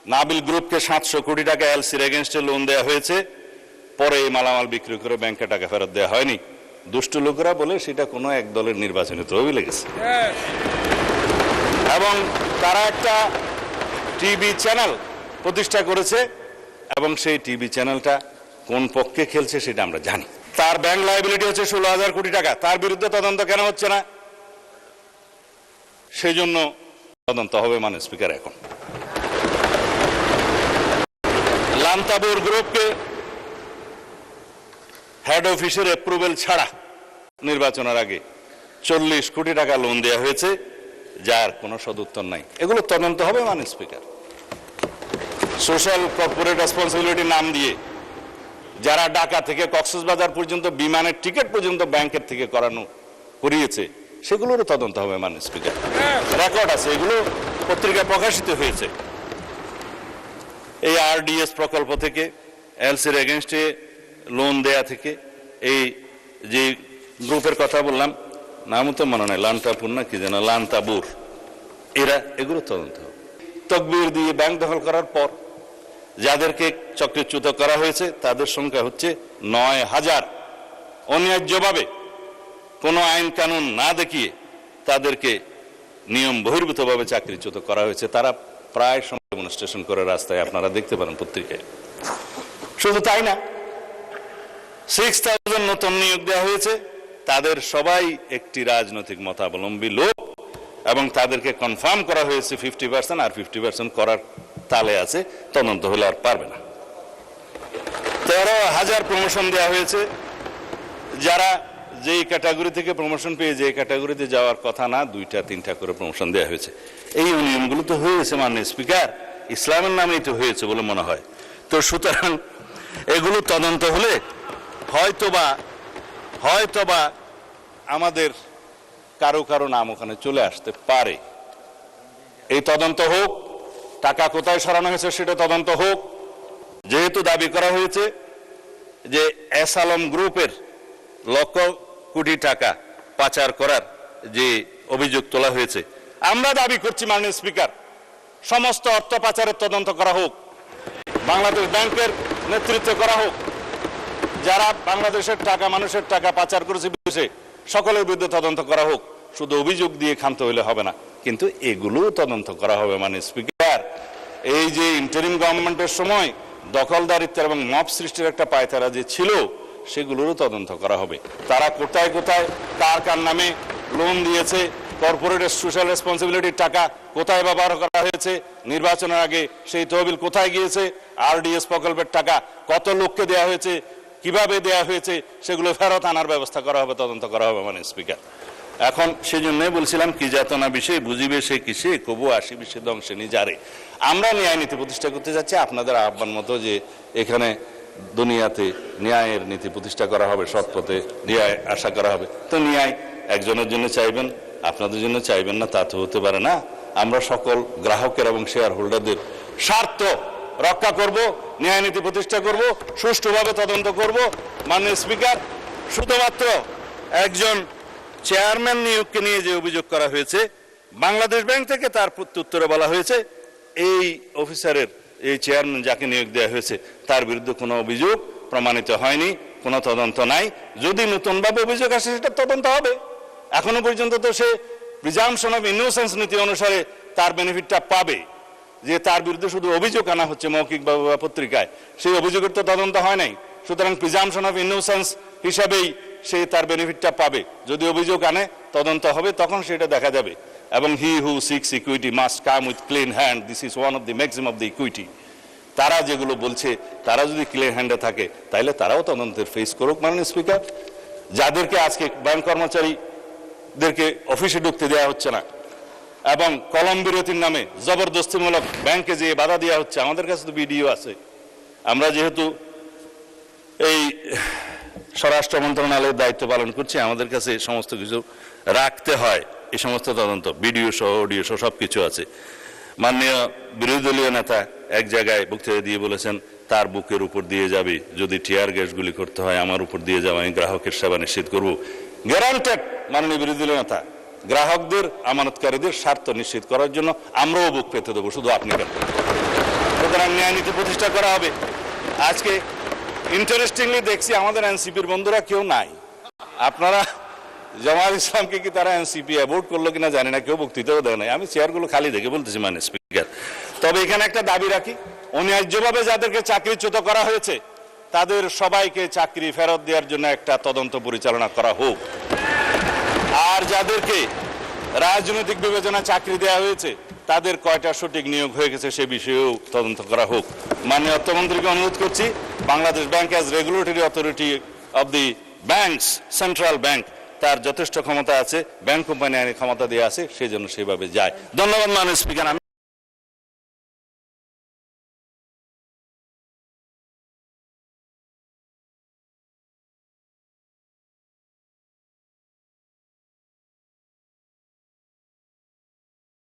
নাবিল গ্রুপকে 700 কোটি টাকা এলসির এগেনস্টে লোন দেওয়া হয়েছে, পরে এই মালামাল বিক্রি করে ব্যাংকে টাকা ফেরত দেওয়া হয়নি। দুষ্ট লোকেরা বলে সেটা কোনো এক দলের নির্বাচনী তহবিলে লেগেছে। এবং তারা একটা টিভি চ্যানেল প্রতিষ্ঠা করেছে এবং সেই টিভি চ্যানেলটা কোন পক্ষে খেলছে সেটা আমরা জানি। তার ব্যাংক লায়াবিলিটি হচ্ছে 16,000 কোটি টাকা। তার বিরুদ্ধে তদন্ত কেন হচ্ছে না? সেই জন্য তদন্ত হবে মাননীয় স্পিকার। এখন লান্তাবুর গ্রুপকে হেড অফিসের অ্যাপ্রুভেল ছাড়া নির্বাচনের আগে 40 কোটি টাকা লোন দেওয়া হয়েছে, যার কোনো সদুত্তর নাই। এগুলো তদন্ত হবে মাননীয় স্পিকার। সোশ্যাল কর্পোরেট রেসপন্সিবিলিটি নাম দিয়ে যারা ঢাকা থেকে কক্সবাজার পর্যন্ত বিমানের টিকিট পর্যন্ত ব্যাংকের থেকে করিয়েছে, সেগুলোরও তদন্ত হবে মাননীয় স্পিকার। রেকর্ড আছে, এগুলো পত্রিকায় প্রকাশিত হয়েছে। এই আরডিএস প্রকল্প থেকে, এলসির এগেনস্টে লোন দেয়া থেকে, এই যে গ্রুপের কথা বললাম, নামও তো মনে নেই, লান্তাপুর না কি যেন, লান্তাবুর, এগুলো তদন্ত হবে। তকবির দিয়ে ব্যাংক দখল করার পর যাদেরকে চক্রচ্যুত করা হয়েছে তাদের সংখ্যা হচ্ছে 9,000। অন্যায্যভাবে কোনো আইন কানুন না দেখিয়ে তাদেরকে নিয়ম বহির্ভূতভাবে চাকরিচ্যুত করা হয়েছে। তারা প্রায় সময় ডেমনস্ট্রেশন করে রাস্তায়, আপনারা দেখতে পারেন পত্রিকায়। শুধু তাই না, 6,000 নতুন নিয়োগ দেওয়া হয়েছে, তাদের সবাই একটি রাজনৈতিক মতাবলম্বী লোক এবং তাদেরকে কনফার্ম করা হয়েছে 50%, আর 50% করার তালে আছে, তদন্ত হলে আর পারবে না। 13,000 প্রমোশন দেওয়া হয়েছে, যারা যেই ক্যাটাগরি থেকে প্রমোশন পেয়ে যে ক্যাটাগরিতে যাওয়ার কথা না, 2-3টা করে প্রমোশন দেওয়া হয়েছে। এই নিয়মগুলো তো হয়েছে মাননীয় স্পিকার, ইসলামের নামেই তো হয়েছে বলে মনে হয়। তো সুতরাং এগুলো তদন্ত হলে হয়তোবা আমাদের কারো নাম ওখানে চলে আসতে পারে। এই তদন্ত হোক, টাকা কোথায় সরানো হয়েছে সেটা তদন্ত হোক। যেহেতু দাবি করা হয়েছে যে এস আলম গ্রুপের লক্ষ কোটি টাকা পাচার করার যে অভিযোগ তোলা হয়েছে, আমরা দাবি করছি মাননীয় স্পিকার, সমস্ত অর্থ পাচারের তদন্ত করা হোক, বাংলাদেশ ব্যাংকের নেতৃত্বে করা হোক। যারা বাংলাদেশের টাকা, মানুষের টাকা পাচার করেছে বিদেশে, সকলের বিরুদ্ধে তদন্ত করা হোক। শুধু অভিযোগ দিয়ে ক্ষান্ত হইলে হবে না, কিন্তু এগুলো তদন্ত করা হবে মাননীয় স্পিকার। এই যে ইন্টারিম গভর্নমেন্টের সময় দখলদারিত্বের এবং মব সৃষ্টির একটা পায়তারা যে ছিল, সেগুলোরও তদন্ত করা হবে। তারা কোথায় কার নামে লোন দিয়েছে, কর্পোরেট সোশ্যাল রেসপন্সিবিলিটির টাকা কোথায় ব্যবহার করা হয়েছে, নির্বাচনের আগে সেই তহবিল কোথায় গিয়েছে, আরডিএস প্রকল্পের টাকা কত লোককে দেওয়া হয়েছে, কিভাবে দেওয়া হয়েছে, সেগুলো ফেরত আনার ব্যবস্থা করা হবে, তদন্ত করা হবে মাননীয় স্পিকার। এখন সেজন্যই বলছিলাম, কি যাতনা বিষয় বুঝিবে সে কিসে, কবু আসিবে সে ধ্বংসে নিজারে। আমরা ন্যায় নীতি প্রতিষ্ঠা করতে যাচ্ছি, আপনাদের আহ্বান মতো যে এখানে দুনিয়াতে ন্যায়ের নীতি প্রতিষ্ঠা করা হবে, সৎ পথে ন্যায় আশা করা হবে। তো ন্যায় একজনের জন্য চাইবেন, আপনাদের জন্য চাইবেন না, তা তো হতে পারে না। আমরা সকল গ্রাহকের এবং শেয়ার হোল্ডারদের স্বার্থ রক্ষা করব, ন্যায় নীতি প্রতিষ্ঠা করব, সুষ্ঠুভাবে তদন্ত করব। মাননীয় স্পিকার, শুধুমাত্র একজন চেয়ারম্যান নিয়োগকে নিয়ে যে অভিযোগ করা হয়েছে, বাংলাদেশ ব্যাংক থেকে তার প্রত্যুত্তরে বলা হয়েছে এই অফিসারের, এই চেয়ারম্যান যাকে নিয়োগ দেওয়া হয়েছে, তার বিরুদ্ধে কোনো অভিযোগ প্রমাণিত হয়নি, কোনো তদন্ত নাই। যদি নতুনভাবে অভিযোগ আসে সেটা তদন্ত হবে। এখনো পর্যন্ত তো সে প্রিজাম্পশন অফ ইনোসেন্স নীতি অনুসারে তার বেনিফিটটা পাবে, যে তার বিরুদ্ধে শুধু অভিযোগ আনা হচ্ছে মৌখিকভাবে বা পত্রিকায়, সেই অভিযোগের তো তদন্ত হয় নাই। সুতরাং প্রিজাম্পশন অফ ইনোসেন্স হিসাবেই সে তার বেনিফিটটা পাবে। যদি অভিযোগ আনে, তদন্ত হবে, তখন সেটা দেখা যাবে। এবং he who seeks equity must come with clean hand, this is one of the maximum of the equity. তারা যেগুলো বলছে, তারা যদি ক্লিন হ্যান্ডে থাকে, তাহলে তারাও তদন্তের ফেস করুক মাননীয় স্পিকার। যাদেরকে আজকে ব্যাংক কর্মচারীদেরকে অফিসে ঢুকতে দেওয়া হচ্ছে না এবং কলম বিরতির নামে জবরদস্তিমূলক ব্যাংকে যেয়ে বাধা দেওয়া হচ্ছে, আমাদের কাছে তো ভিডিও আছে। আমরা যেহেতু এই স্বরাষ্ট্র মন্ত্রণালয়ের দায়িত্ব পালন করছি, আমাদের কাছে সমস্ত কিছু রাখতে হয়। এই সমস্ত তদন্ত ভিডিও সহ, অডিও সহ সবকিছু আছে। মাননীয় বিরোধী দলীয় নেতা এক জায়গায় বক্তৃতা দিয়ে বলেছেন, তার বুকের উপর দিয়ে যাবে, যদি টিয়ার গ্যাসগুলি করতে হয় আমার উপর দিয়ে যাবে, আমি গ্রাহকের সেবা নিশ্চিত করব। গ্যারান্টেড মাননীয় বিরোধী দলীয় নেতা, গ্রাহকদের, আমানতকারীদের স্বার্থ নিশ্চিত করার জন্য আমরাও বুক পেতে দেবো, শুধু আপনি কেন। সুতরাং ন্যায় নীতি প্রতিষ্ঠা করা হবে। আজকে ইন্টারেস্টিংলি দেখছি আমাদের এনসিপির বন্ধুরা কেউ নাই। আপনারা জামায়াত ইসলামকে কি তারা এনসিপি অ্যাভোট করলো কিনা জানি না, কেউ বক্তৃতাও দেয় নাই। আমি চেয়ারগুলো খালি দেখে বলতেছি মানে স্পিকার। তবে এখানে একটা দাবি রাখি, অন্যায্যভাবে যাদেরকে চাকরিচ্যুত করা হয়েছে তাদের সবাইকে চাকরি ফেরত দেওয়ার জন্য একটা তদন্ত পরিচালনা করা হোক। আর যাদেরকে রাজনৈতিক বিবেচনা চাকরি দেওয়া হয়েছে তাদের কয়টা সঠিক নিয়োগ হয়ে গেছে সে বিষয়েও তদন্ত করা হোক। মাননীয় অর্থমন্ত্রীকে অনুরোধ করছি, Bangladesh bank as regulatory authority of the banks, central bank, তার যথেষ্ট ক্ষমতা আছে, ব্যাংক কোম্পানি আইনের ক্ষমতা দেওয়া আছে, সেই জন্য সেভাবে যায়। ধন্যবাদ মাননীয় স্পিকার।